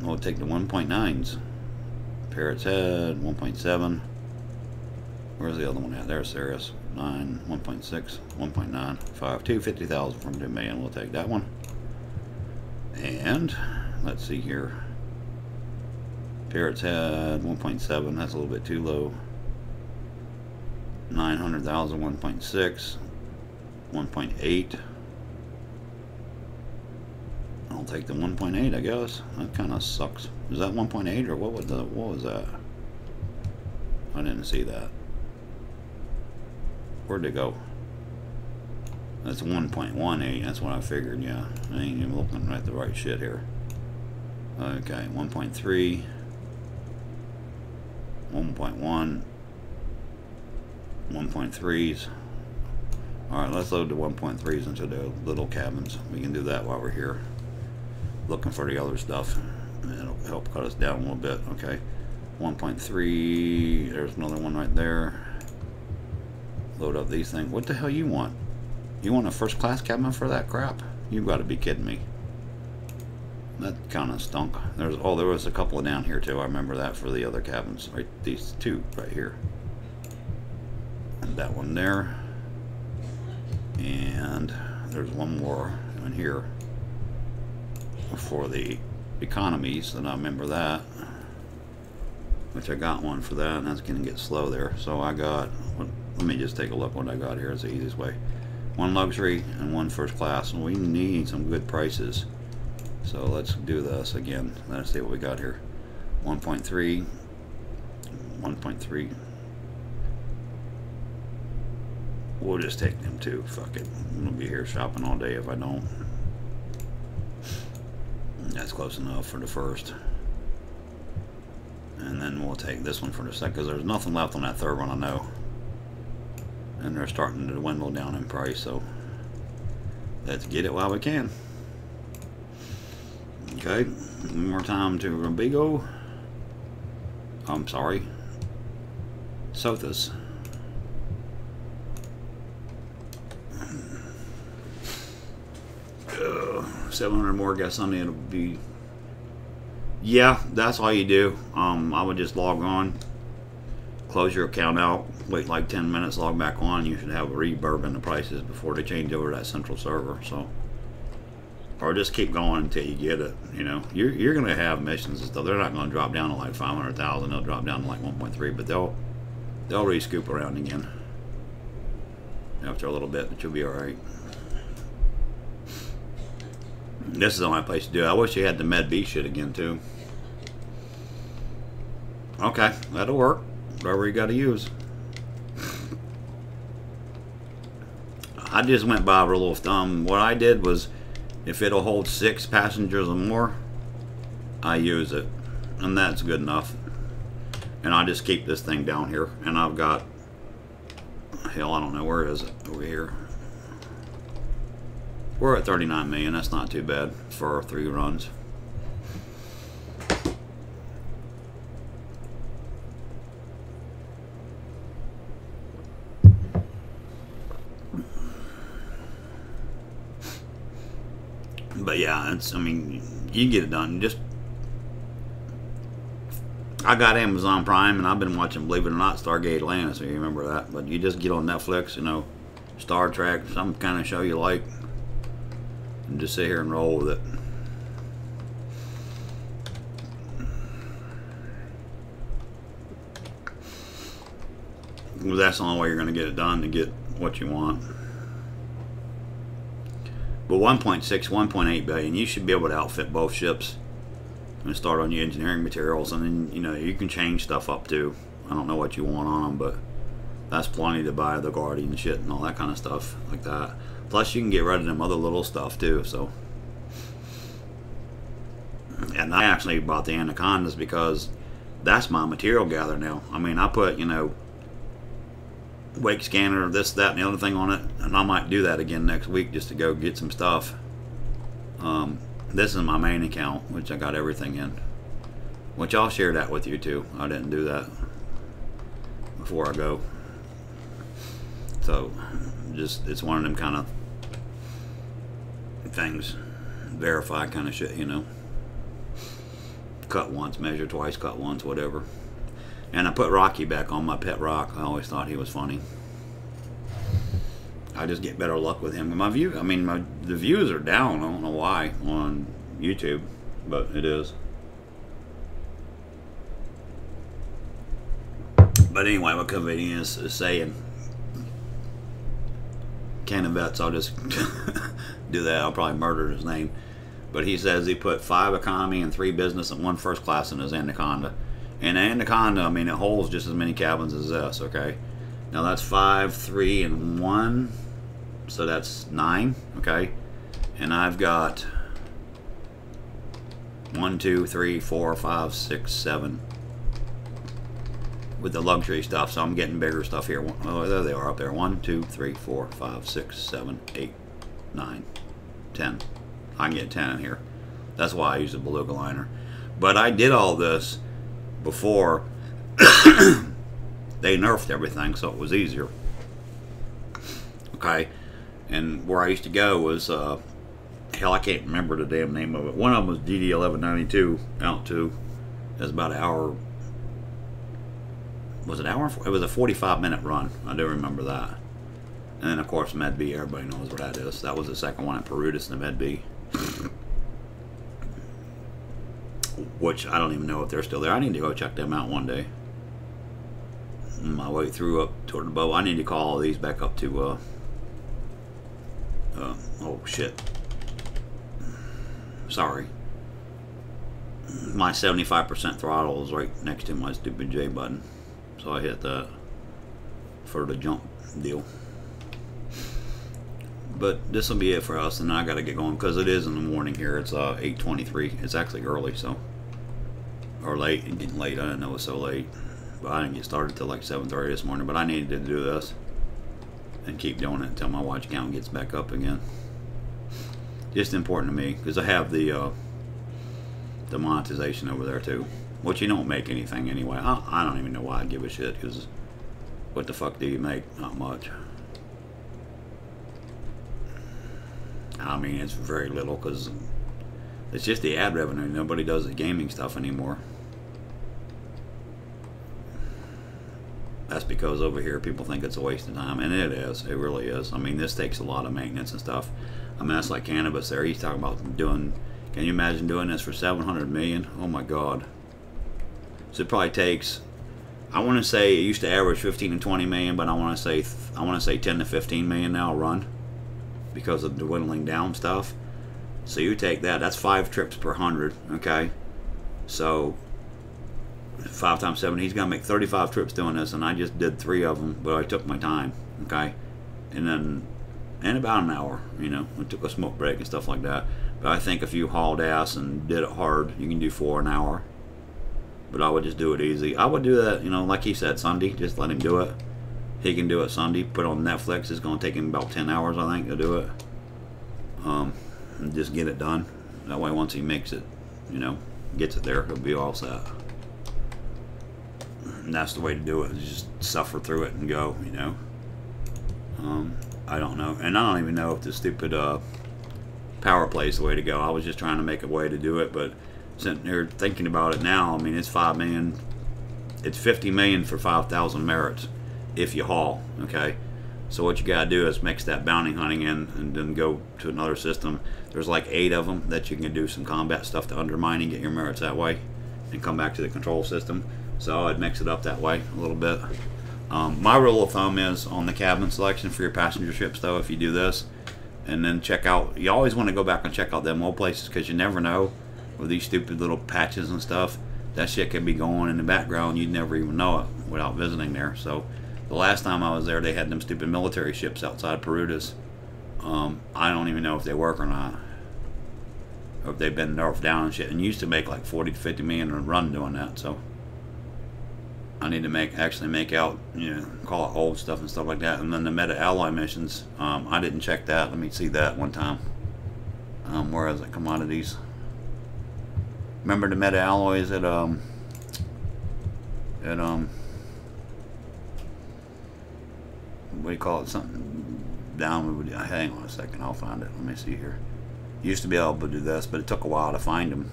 Speaker 1: We'll take the 1.9s. Parrot's Head, 1.7. Where's the other one at? There's Sirius. 9, 1.6, 1.9, 5, 250,000 from 2 million. We'll take that one. And let's see here. Parrot's Head, 1.7. That's a little bit too low. 900,000, 1.6, 1.8. I'll take the 1.8, I guess. That kind of sucks. Is that 1.8 or what was that? I didn't see that. Where'd it go? That's 1.18. That's what I figured. Yeah, I ain't even looking at the right shit here. Okay, 1.3, 1.1, 1.3s. All right, let's load the 1.3s into the little cabins. We can do that while we're here, looking for the other stuff. It'll help cut us down a little bit. Okay, 1.3. There's another one right there. Load up these things. What the hell you want? You want a first class cabin for that crap? You've got to be kidding me. That kind of stunk. There was a couple of down here too. I remember that for the other cabins. Right, these 2 right here. And that one there. And there's one more in here for the economies, and I remember that. Which I got one for that, and that's going to get slow there. So I got, let me just take a look what I got here. It's the easiest way. 1 luxury and 1 first class. And we need some good prices. So let's do this again. Let's see what we got here. 1.3, 1.3. We'll just take them 2. Fuck it. I'm gonna be here shopping all day if I don't. That's close enough for the first. And then we'll take this one for the second, because there's nothing left on that third one, I know. And they're starting to dwindle down in price, so let's get it while we can. Okay, one more time to Rambigo. I'm sorry, Sothis. 700 more, guess on it'll be. Yeah, that's all you do. I would just log on, close your account out, wait like 10 minutes, log back on. You should have a reverb in the prices before they change over to that central server. So, or just keep going until you get it. You know, you're gonna have missions and stuff. They're not gonna drop down to like 500,000. They'll drop down to like 1.3, but they'll re-scoop around again after a little bit. But you'll be all right. This is the only place to do it. I wish you had the Med B shit again too. Okay, that'll work. Whatever you got to use. I just went by a rule of thumb. What I did was, if it'll hold 6 passengers or more, I use it, and that's good enough. And I just keep this thing down here, and I've got, hell, I don't know, where is it? Over here. We're at 39 million. That's not too bad for 3 runs. But yeah, it's, I mean, you can get it done. Just, I got Amazon Prime, and I've been watching, believe it or not, Stargate Atlantis, if you remember that. But you just get on Netflix, you know, Star Trek, some kind of show you like, and just sit here and roll with it. Well, that's the only way you're going to get it done, to get what you want. But 1.6, 1.8 billion, you should be able to outfit both ships and start on your engineering materials, and then, you know, you can change stuff up too. I don't know what you want on them, but that's plenty to buy the Guardian shit and all that kind of stuff like that. Plus, you can get rid of them other little stuff too. So, and I actually bought the Anacondas because that's my material gather now. I mean, I put, you know, wake scanner, this, that, and the other thing on it, and I might do that again next week just to go get some stuff. This is my main account, which I got everything in, which I'll share that with you too. I didn't do that before I go, so just, it's one of them kind of things, verify kind of shit, you know. Cut once, measure twice, cut once, whatever. And I put Rocky back on, my pet rock. I always thought he was funny. I just get better luck with him. My view, I mean, the views are down. I don't know why on YouTube, but it is. But anyway, what Convenience is saying, Canon Vets, I'll just do that. I'll probably murder his name. But he says he put 5 economy and 3 business and 1 first class in his Anaconda. And the Anaconda, I mean, it holds just as many cabins as this, okay? Now that's 5, 3, and 1. So that's 9, okay? And I've got 1, 2, 3, 4, 5, 6, 7 with the luxury stuff. So I'm getting bigger stuff here. Oh, there they are up there. 1, 2, 3, 4, 5, 6, 7, 8, 9, 10. I can get 10 in here. That's why I use the beluga liner. But I did all this before they nerfed everything, so it was easier. Okay, and where I used to go was, hell, I can't remember the damn name of it. One of them was DD 1192 out to, it was about an hour. Was it an hour? It was a 45-minute run. I do remember that. And then, of course, Med B. Everybody knows where that is. That was the second one at Perutis in the Med B. Which I don't even know if they're still there. I need to go check them out one day. My way through up toward the bow. I need to call all these back up to oh shit, sorry, my 75% throttle is right next to my stupid J button, so I hit that for the jump deal. But this will be it for us, and I got to get going because it is in the morning here. It's 8:23. It's actually early, so, or late. It's getting late. I didn't know it was so late, but I didn't get started till like 7:30 this morning. But I needed to do this and keep doing it until my watch count gets back up again. Just important to me because I have the monetization over there too, which you don't make anything anyway. I don't even know why I give a shit, because what the fuck do you make? Not much. I mean, it's very little because it's just the ad revenue. Nobody does the gaming stuff anymore. That's because over here people think it's a waste of time, and it is. It really is. I mean, this takes a lot of maintenance and stuff. I mean, that's like cannabis there. He's talking about doing, can you imagine doing this for 700 million? Oh my God. So it probably takes, I want to say it used to average 15 to 20 million, but I want to say 10 to 15 million now a run, because of the dwindling down stuff. So you take that, that's 5 trips per 100, okay? So 5 times 7, he's gonna make 35 trips doing this, and I just did 3 of them, but I took my time, okay? And then in about an hour. You know, we took a smoke break and stuff like that. But I think if you hauled ass and did it hard, you can do 4 an hour. But I would just do it easy. I would do that, you know, like he said, Sunday. Just let him do it. He can do it Sunday. Put it on Netflix. It's going to take him about 10 hours, I think, to do it. And just get it done. That way, once he makes it, you know, gets it there, he'll be all set. And that's the way to do it. Is just suffer through it and go, you know. I don't know. And I don't even know if the stupid power play is the way to go. I was just trying to make a way to do it, but sitting here thinking about it now, I mean, it's $5 million. It's $50 million for 5,000 merits if you haul, okay? So what you gotta do is mix that bounty hunting in and then go to another system. There's like 8 of them that you can do some combat stuff to undermine and get your merits that way and come back to the control system. So I'd mix it up that way a little bit. My rule of thumb is on the cabin selection for your passenger ships, though, if you do this, and then check out, you always want to go back and check out them old places, because you never know with these stupid little patches and stuff, that shit can be going in the background, you'd never even know it without visiting there. So the last time I was there, they had them stupid military ships outside Perutas. I don't even know if they work or not, or if they've been nerfed down and shit, and used to make like 40 to 50 million a run doing that. So I need to actually make out, you know, call it old stuff and stuff like that. And then the meta alloy missions, I didn't check that. Let me see that one time. Where is it? Commodities. Remember the meta alloys at what do you call it? Something down. Hang on a second, I'll find it. Let me see here. Used to be able to do this, but it took a while to find them.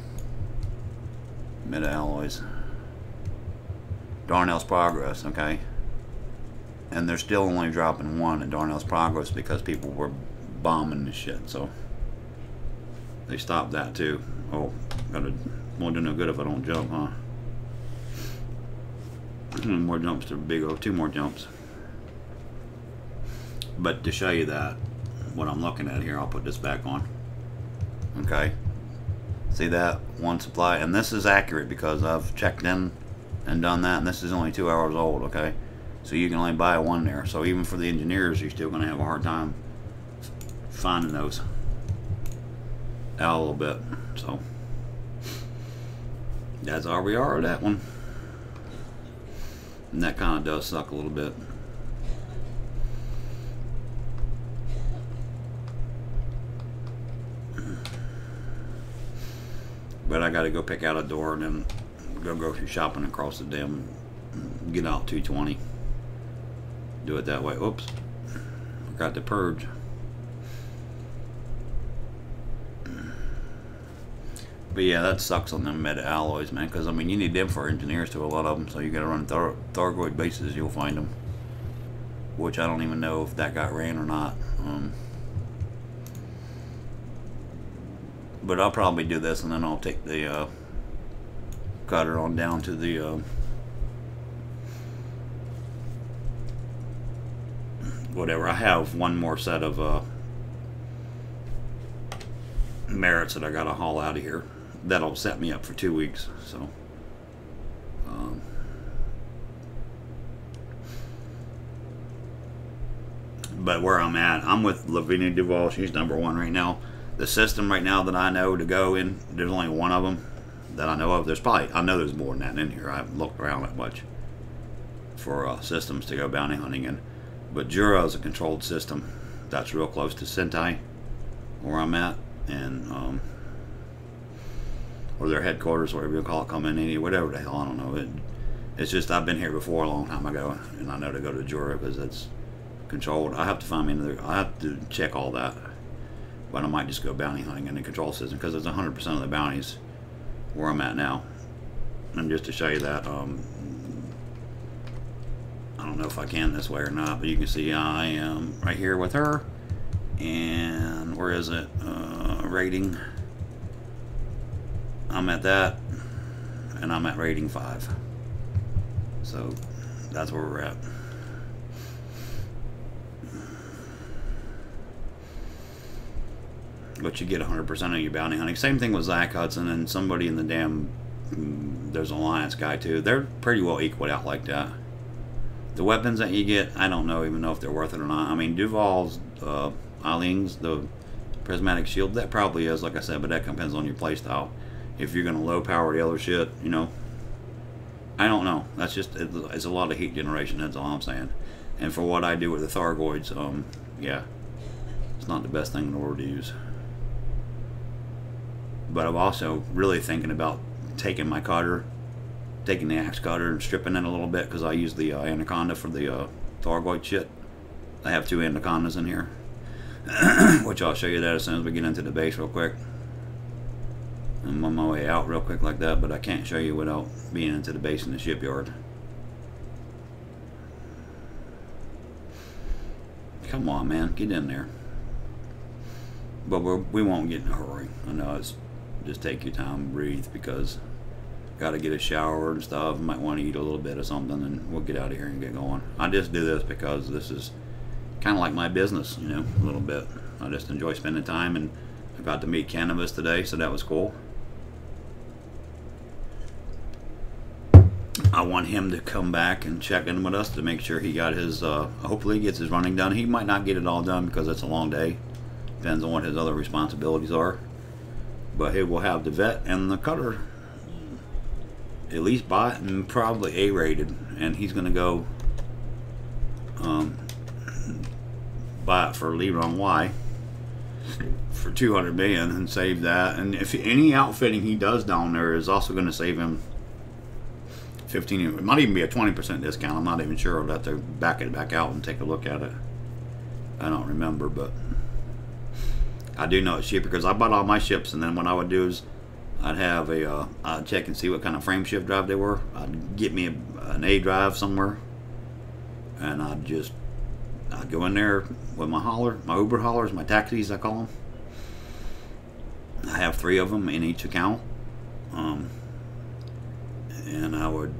Speaker 1: Meta alloys. Darnell's Progress, okay? And they're still only dropping 1 at Darnell's Progress because people were bombing this shit, so they stopped that too. Oh, won't do no good if I don't jump, huh? More jumps to big O, 2 more jumps. But to show you that, what I'm looking at here, I'll put this back on. Okay. See that? 1 supply, and this is accurate because I've checked in and done that, and this is only 2 hours old, okay? So you can only buy 1 there. So even for the engineers, you're still going to have a hard time finding those out a little bit. So that's all we are with that one. And that kind of does suck a little bit. But I got to go pick out a door and then go grocery shopping across the dam, get out 220. Do it that way. Oops, forgot to purge. But yeah, that sucks on them meta alloys, man, because I mean you need them for engineers too, a lot of them. So you got to run Thargoid bases, you'll find them. Which I don't even know if that got ran or not. But I'll probably do this, and then I'll take the cutter on down to the whatever. I have 1 more set of merits that I gotta haul out of here. That'll set me up for 2 weeks. So but where I'm at, I'm with Lavinia Duval. She's #1 right now. The system right now that I know to go in, there's only 1 of them that I know of. There's probably, I know there's more than that in here. I haven't looked around that much for systems to go bounty hunting in. But Jura is a controlled system that's real close to Sentai, where I'm at, and or their headquarters, whatever you call it, come in, whatever the hell, I don't know. It's just I've been here before a long time ago, and I know to go to Jura because it's controlled. I have to find me another. I have to check all that, but I might just go bounty hunting in the control system because it's 100% of the bounties where I'm at now. And just to show you that, I don't know if I can this way or not, but you can see I am right here with her. And where is it? Rating. I'm at that, and I'm at rating 5. So that's where we're at. But you get 100% of your bounty hunting. Same thing with Zach Hudson and somebody in the damn, there's an Alliance guy too. They're pretty well equal out like that. The weapons that you get, I don't even know if they're worth it or not. I mean, Duval's Eileen's, the prismatic shield. That probably is, like I said, but that depends on your playstyle. If you're going to low power the other shit, you know, I don't know. That's just, it's a lot of heat generation, that's all I'm saying. And for what I do with the Thargoids, yeah, it's not the best thing in the world to use. But I'm also really thinking about taking my cutter, taking the axe cutter and stripping it a little bit, because I use the anaconda for the Thargoid shit. I have 2 anacondas in here, which I'll show you that as soon as we get into the base real quick. I'm on my way out real quick like that, but I can't show you without being into the base in the shipyard. Come on, man, get in there. But we won't get in a hurry. I know it's just take your time, breathe, because got to get a shower and stuff. Might want to eat a little bit of something, and we'll get out of here and get going. I just do this because this is kind of like my business, you know, a little bit. I just enjoy spending time, and I got to meet Cannabis today, so that was cool. I want him to come back and check in with us to make sure he got his, hopefully he gets his running done. He might not get it all done because it's a long day. Depends on what his other responsibilities are. But he will have the vet and the cutter at least bought and probably A-rated. And he's going to go buy it for Leron Y for $200 million and save that. And if any outfitting he does down there is also going to save him 15, it might even be a 20% discount. I'm not even sure. I'll have to back it back out and take a look at it. I don't remember, but I do know it's cheaper because I bought all my ships, and then what I would do is I'd have a I'd check and see what kind of frame shift drive they were. I'd get me an A drive somewhere, and I'd go in there with my hauler, my Uber haulers, my taxis I call them. I have 3 of them in each account, and I would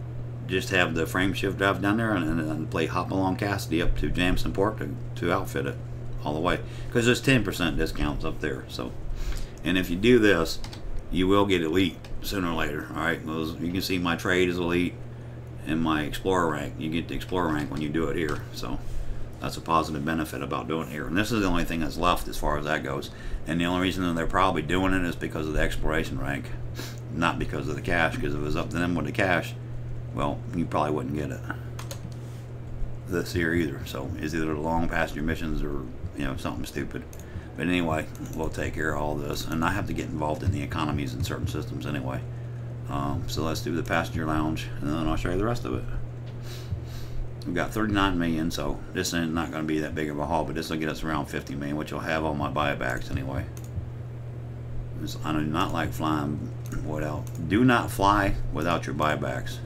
Speaker 1: just have the frame shift drive down there, and then play Hop Along Cassidy up to Jamson Port to outfit it all the way, because there's 10% discounts up there. So, and if you do this, you will get elite sooner or later. All right, you can see my trade is elite and my explorer rank. You get the explorer rank when you do it here, so that's a positive benefit about doing it here. And this is the only thing that's left as far as that goes. And the only reason that they're probably doing it is because of the exploration rank, not because of the cash. Because if it was up to them with the cash, well, you probably wouldn't get it this year either. So it's either the long passenger missions or, you know, something stupid. But anyway, we'll take care of all this, and I have to get involved in the economies in certain systems anyway. So let's do the passenger lounge, and then I'll show you the rest of it. We've got 39 million, so this ain't not going to be that big of a haul, but this will get us around 50 million, which will have all my buybacks anyway. I do not like flying without. Do not fly without your buybacks,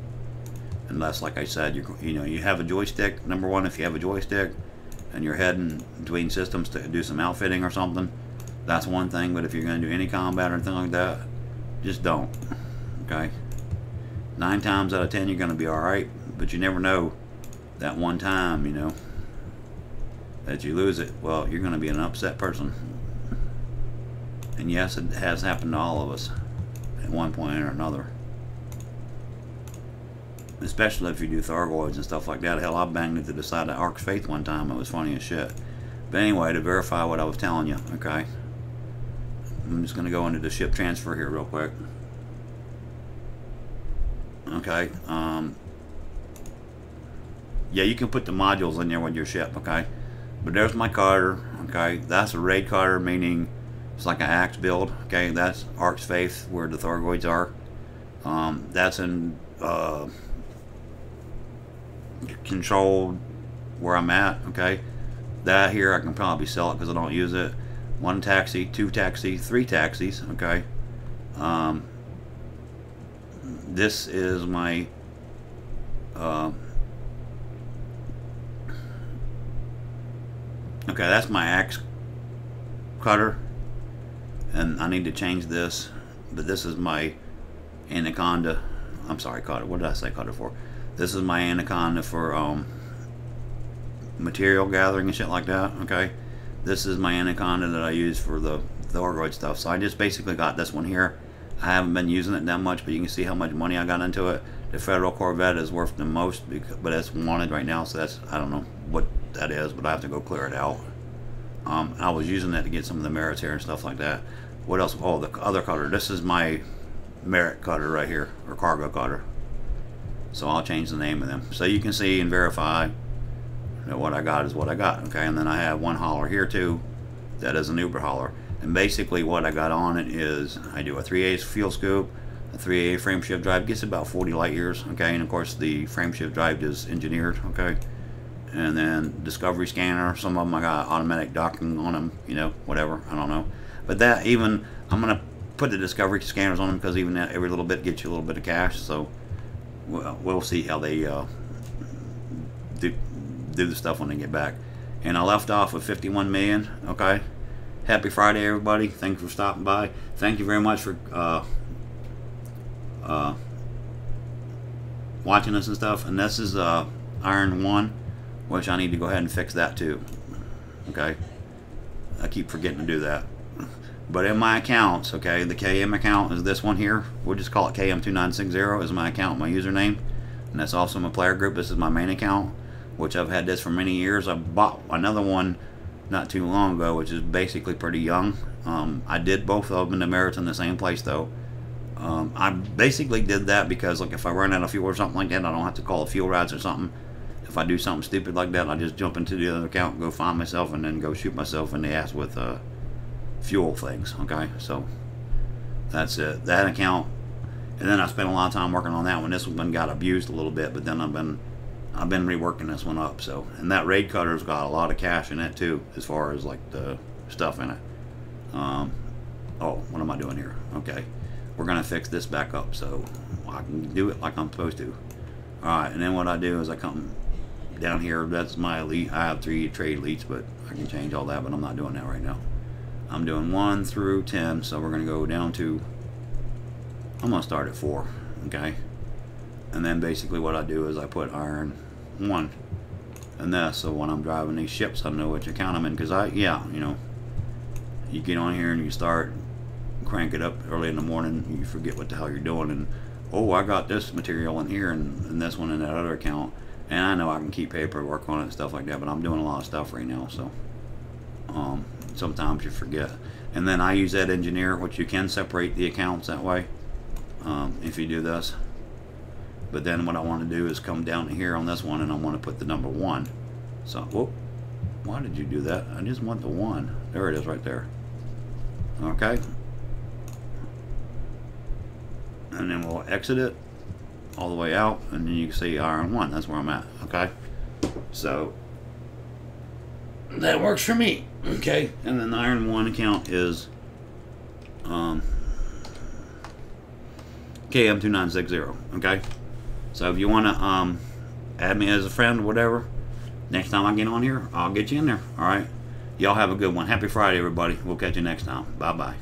Speaker 1: unless, like I said, you have a joystick. Number one, if you have a joystick and you're heading between systems to do some outfitting or something, that's one thing. But if you're going to do any combat or anything like that, just don't. Okay. 9 times out of 10, you're going to be all right, but you never know. That one time, you know, that you lose it, well, you're going to be an upset person. And yes, it has happened to all of us at one point or another. Especially if you do Thargoids and stuff like that. Hell, I banged into the side of Ark's Faith one time. It was funny as shit. But anyway, to verify what I was telling you, okay, I'm just going to go into the ship transfer here real quick. Okay, yeah, you can put the modules in there with your ship, okay? But there's my carter, okay? That's a raid carter, meaning it's like an axe build, okay? That's Ark's Faith, where the Thargoids are. That's in controlled where I'm at, okay? That here, I can probably sell it because I don't use it. 1 taxi, 2 taxi, 3 taxis, okay? This is my okay, that's my axe cutter, and I need to change this, but this is my anaconda. I'm sorry, cutter. What did I say cutter for? This is my anaconda for material gathering and shit like that, okay? This is my anaconda that I use for the Thargoid stuff. So I just basically got this one here. I haven't been using it that much, but you can see how much money I got into it. The Federal Corvette is worth the most, but it's wanted right now, so that's, I don't know what that is, but I have to go clear it out. I was using that to get some of the merits here and stuff like that. What else? Oh, the other cutter. This is my merit cutter right here, or cargo cutter. So I'll change the name of them. So you can see and verify that what I got is what I got. Okay, and then I have one hauler here too. That is an Uber hauler. And basically what I got on it is I do a 3/8 fuel scoop, a 3/8 frame shift drive. Gets about 40 light years. Okay, and of course the frame shift drive is engineered. Okay. And then discovery scanner. Some of them I got automatic docking on them, you know, whatever, I don't know. But that, even I'm gonna put the discovery scanners on them, because even that, every little bit gets you a little bit of cash. So we'll see how they do the stuff when they get back. And I left off with 51 million. Okay, happy Friday, everybody. Thanks for stopping by. Thank you very much for watching us and stuff. And this is iron 1, which I need to go ahead and fix that too. Okay, I keep forgetting to do that. But in my accounts, okay, the KM account is this one here. We'll just call it KM2960 is my account, my username. And that's also my player group. This is my main account, which I've had this for many years. I bought another one not too long ago, which is basically pretty young. I did both of them in the merits in the same place though. I basically did that because, like, if I run out of fuel or something like that, I don't have to call a fuel rods or something. If I do something stupid like that, I just jump into the other account, go find myself, and then go shoot myself in the ass with fuel things. Okay, so that's it. That account, and then I spent a lot of time working on that one. This one got abused a little bit, but then I've been reworking this one up. So, and that raid cutter's got a lot of cash in it too, as far as like the stuff in it. Oh, what am I doing here? Okay, we're gonna fix this back up so I can do it like I'm supposed to. All right, and then what I do is I come down here. That's my elite. I have 3 trade elites, but I can change all that, but I'm not doing that right now. I'm doing 1 through 10, so we're going to go down to, I'm going to start at 4, okay? And then basically what I do is I put iron 1 in this, so when I'm driving these ships, I know which account I'm in, because you know, you get on here and you start, crank it up early in the morning, you forget what the hell you're doing, and, oh, I got this material in here, and this one in that other account, and I know I can keep paperwork on it and stuff like that, but I'm doing a lot of stuff right now, so, sometimes you forget. And then I use that engineer, which you can separate the accounts that way if you do this. But then what I want to do is come down to here on this one, and I want to put the number 1. So, whoop, why did you do that? I just want the 1. There it is right there. Okay. And then we'll exit it all the way out, and then you can see iron 1. That's where I'm at. Okay. So that works for me. Okay, and then the iron 1 account is KM2960. Okay, so if you want to add me as a friend or whatever, next time I get on here, I'll get you in there. All right, y'all have a good one. Happy Friday, everybody. We'll catch you next time. Bye bye.